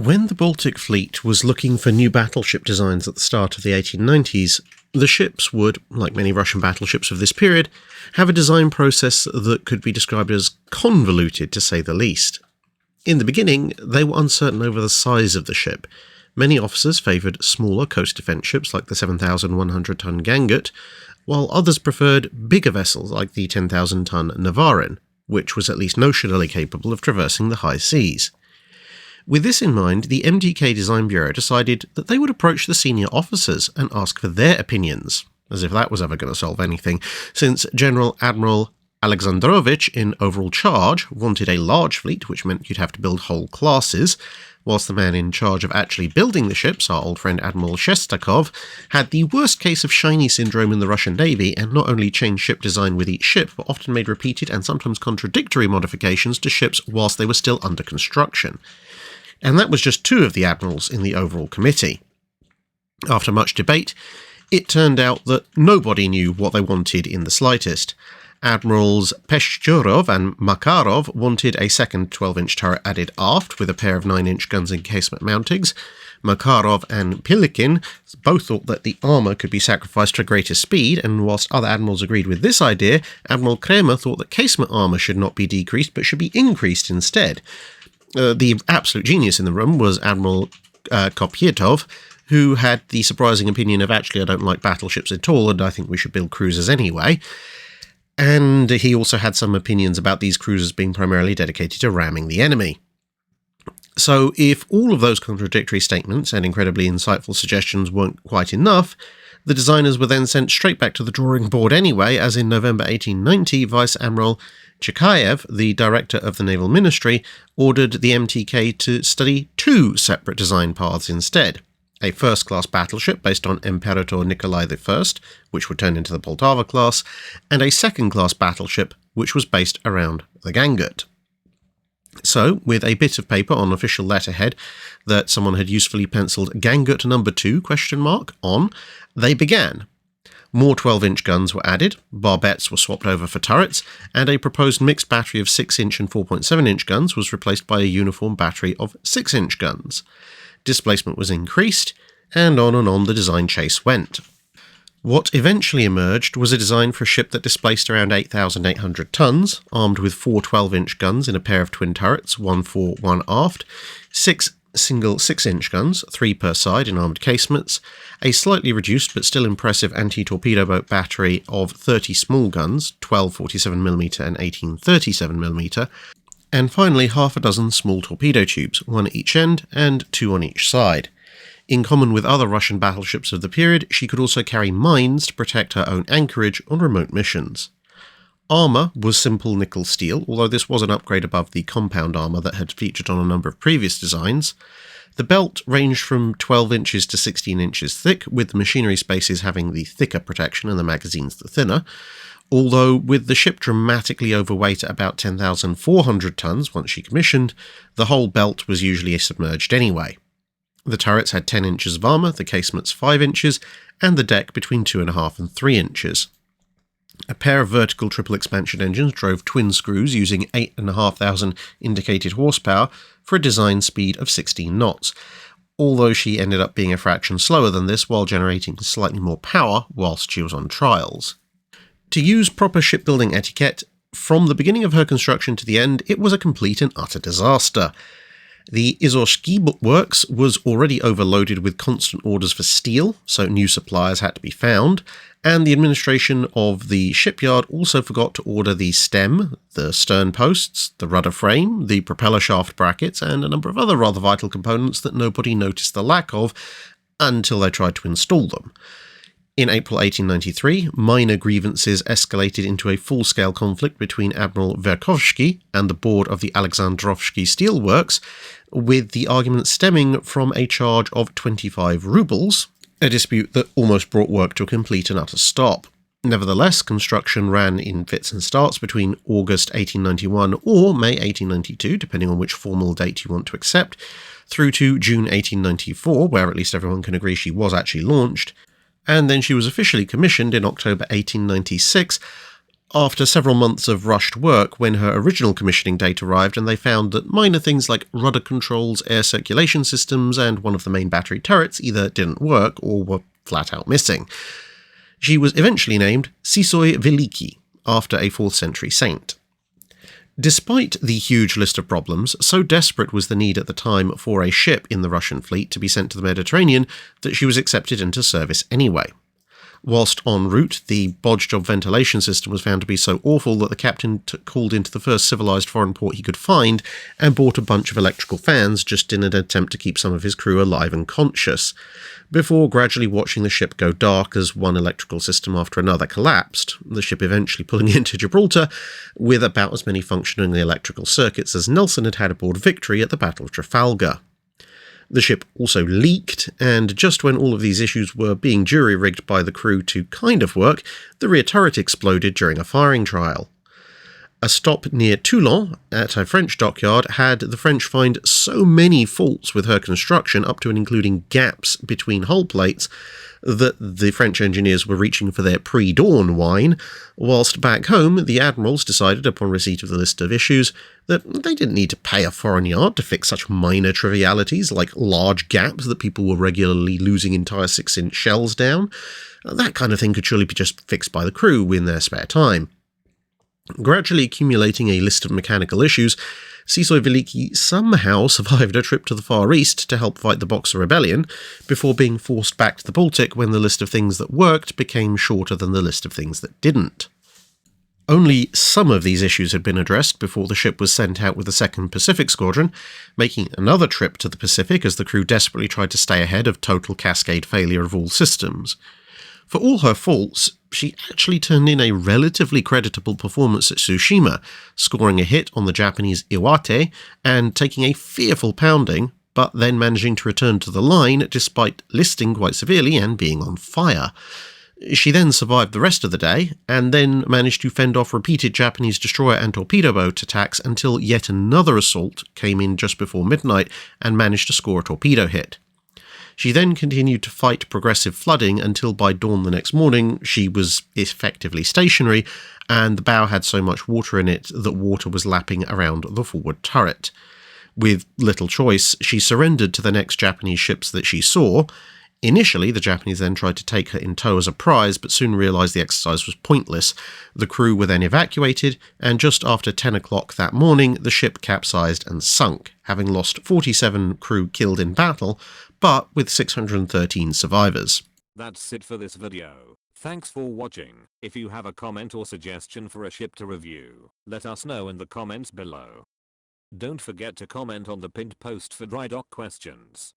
When the Baltic Fleet was looking for new battleship designs at the start of the 1890s, the ships would, like many Russian battleships of this period, have a design process that could be described as convoluted, to say the least. In the beginning, they were uncertain over the size of the ship. Many officers favoured smaller coast defence ships like the 7,100-ton Gangut, while others preferred bigger vessels like the 10,000-ton Navarin, which was at least notionally capable of traversing the high seas. With this in mind, the MTK Design Bureau decided that they would approach the senior officers and ask for their opinions, as if that was ever going to solve anything, since General Admiral Alexandrovich in overall charge wanted a large fleet, which meant you'd have to build whole classes, whilst the man in charge of actually building the ships, our old friend Admiral Shestakov, had the worst case of shiny syndrome in the Russian Navy and not only changed ship design with each ship, but often made repeated and sometimes contradictory modifications to ships whilst they were still under construction. And that was just two of the admirals in the overall committee. After much debate, it turned out that nobody knew what they wanted in the slightest. Admirals Peshchurov and Makarov wanted a second 12-inch turret added aft with a pair of 9-inch guns and casement mountings. Makarov and Pilikin both thought that the armour could be sacrificed for greater speed, and whilst other admirals agreed with this idea, Admiral Kremer thought that casement armour should not be decreased but should be increased instead. The absolute genius in the room was Admiral Kopyetov, who had the surprising opinion of, actually, I don't like battleships at all, and I think we should build cruisers anyway. And he also had some opinions about these cruisers being primarily dedicated to ramming the enemy. So if all of those contradictory statements and incredibly insightful suggestions weren't quite enough, the designers were then sent straight back to the drawing board anyway, as in November 1890, Vice Admiral Chikayev, the director of the Naval Ministry, ordered the MTK to study two separate design paths instead. A first-class battleship based on Imperator Nikolai I, which would turn into the Poltava class, and a second-class battleship which was based around the Gangut. So, with a bit of paper on official letterhead that someone had usefully penciled Gangut No. 2 ? On, they began. More 12-inch guns were added, barbettes were swapped over for turrets, and a proposed mixed battery of 6-inch and 4.7-inch guns was replaced by a uniform battery of 6-inch guns. Displacement was increased, and on the design chase went. What eventually emerged was a design for a ship that displaced around 8,800 tons, armed with four 12-inch guns in a pair of twin turrets, one fore, one aft, 6 single 6-inch guns, 3 per side in armoured casements, a slightly reduced but still impressive anti-torpedo boat battery of 30 small guns, 12 47mm and 18 37mm, and finally half a dozen small torpedo tubes, one at each end and 2 on each side. In common with other Russian battleships of the period, she could also carry mines to protect her own anchorage on remote missions. Armour was simple nickel steel, although this was an upgrade above the compound armour that had featured on a number of previous designs. The belt ranged from 12 inches to 16 inches thick, with the machinery spaces having the thicker protection and the magazines the thinner, although with the ship dramatically overweight at about 10,400 tons once she commissioned, the whole belt was usually submerged anyway. The turrets had 10 inches of armour, the casements 5 inches, and the deck between 2.5 and 3 inches. A pair of vertical triple expansion engines drove twin screws using 8,500 indicated horsepower for a design speed of 16 knots, although she ended up being a fraction slower than this while generating slightly more power whilst she was on trials. To use proper shipbuilding etiquette, from the beginning of her construction to the end, it was a complete and utter disaster. The Izorski works was already overloaded with constant orders for steel, so new suppliers had to be found, and the administration of the shipyard also forgot to order the stem, the stern posts, the rudder frame, the propeller shaft brackets, and a number of other rather vital components that nobody noticed the lack of until they tried to install them. In April 1893, minor grievances escalated into a full-scale conflict between Admiral Verkhovsky and the board of the Alexandrovsky Steelworks, with the argument stemming from a charge of 25 rubles, a dispute that almost brought work to a complete and utter stop. Nevertheless, construction ran in fits and starts between August 1891 or May 1892, depending on which formal date you want to accept, through to June 1894, where at least everyone can agree she was actually launched, and then she was officially commissioned in October 1896, After several months of rushed work, when her original commissioning date arrived and they found that minor things like rudder controls, air circulation systems, and one of the main battery turrets either didn't work or were flat out missing, she was eventually named Sissoi Veliky, after a 4th century saint. Despite the huge list of problems, so desperate was the need at the time for a ship in the Russian fleet to be sent to the Mediterranean that she was accepted into service anyway. Whilst en route, the bodge job ventilation system was found to be so awful that the captain called into the first civilised foreign port he could find and bought a bunch of electrical fans just in an attempt to keep some of his crew alive and conscious, before gradually watching the ship go dark as one electrical system after another collapsed, the ship eventually pulling into Gibraltar with about as many functioning electrical circuits as Nelson had had aboard Victory at the Battle of Trafalgar. The ship also leaked, and just when all of these issues were being jury-rigged by the crew to kind of work, the rear turret exploded during a firing trial. A stop near Toulon, at a French dockyard, had the French find so many faults with her construction, up to and including gaps between hull plates, that the French engineers were reaching for their pre-dawn wine, whilst back home the admirals decided upon receipt of the list of issues that they didn't need to pay a foreign yard to fix such minor trivialities like large gaps that people were regularly losing entire 6-inch shells down. That kind of thing could surely be just fixed by the crew in their spare time. Gradually accumulating a list of mechanical issues, Sissoi Veliky somehow survived a trip to the Far East to help fight the Boxer Rebellion, before being forced back to the Baltic when the list of things that worked became shorter than the list of things that didn't. Only some of these issues had been addressed before the ship was sent out with the 2nd Pacific Squadron, making another trip to the Pacific as the crew desperately tried to stay ahead of total cascade failure of all systems. For all her faults, she actually turned in a relatively creditable performance at Tsushima, scoring a hit on the Japanese Iwate and taking a fearful pounding, but then managing to return to the line despite listing quite severely and being on fire. She then survived the rest of the day, and then managed to fend off repeated Japanese destroyer and torpedo boat attacks until yet another assault came in just before midnight and managed to score a torpedo hit. She then continued to fight progressive flooding until by dawn the next morning she was effectively stationary, and the bow had so much water in it that water was lapping around the forward turret. With little choice, she surrendered to the next Japanese ships that she saw. Initially, the Japanese then tried to take her in tow as a prize, but soon realised the exercise was pointless. The crew were then evacuated, and just after 10 o'clock that morning, the ship capsized and sunk, having lost 47 crew killed in battle, but with 613 survivors. That's it for this video. Thanks for watching. If you have a comment or suggestion for a ship to review, let us know in the comments below. Don't forget to comment on the pinned post for dry dock questions.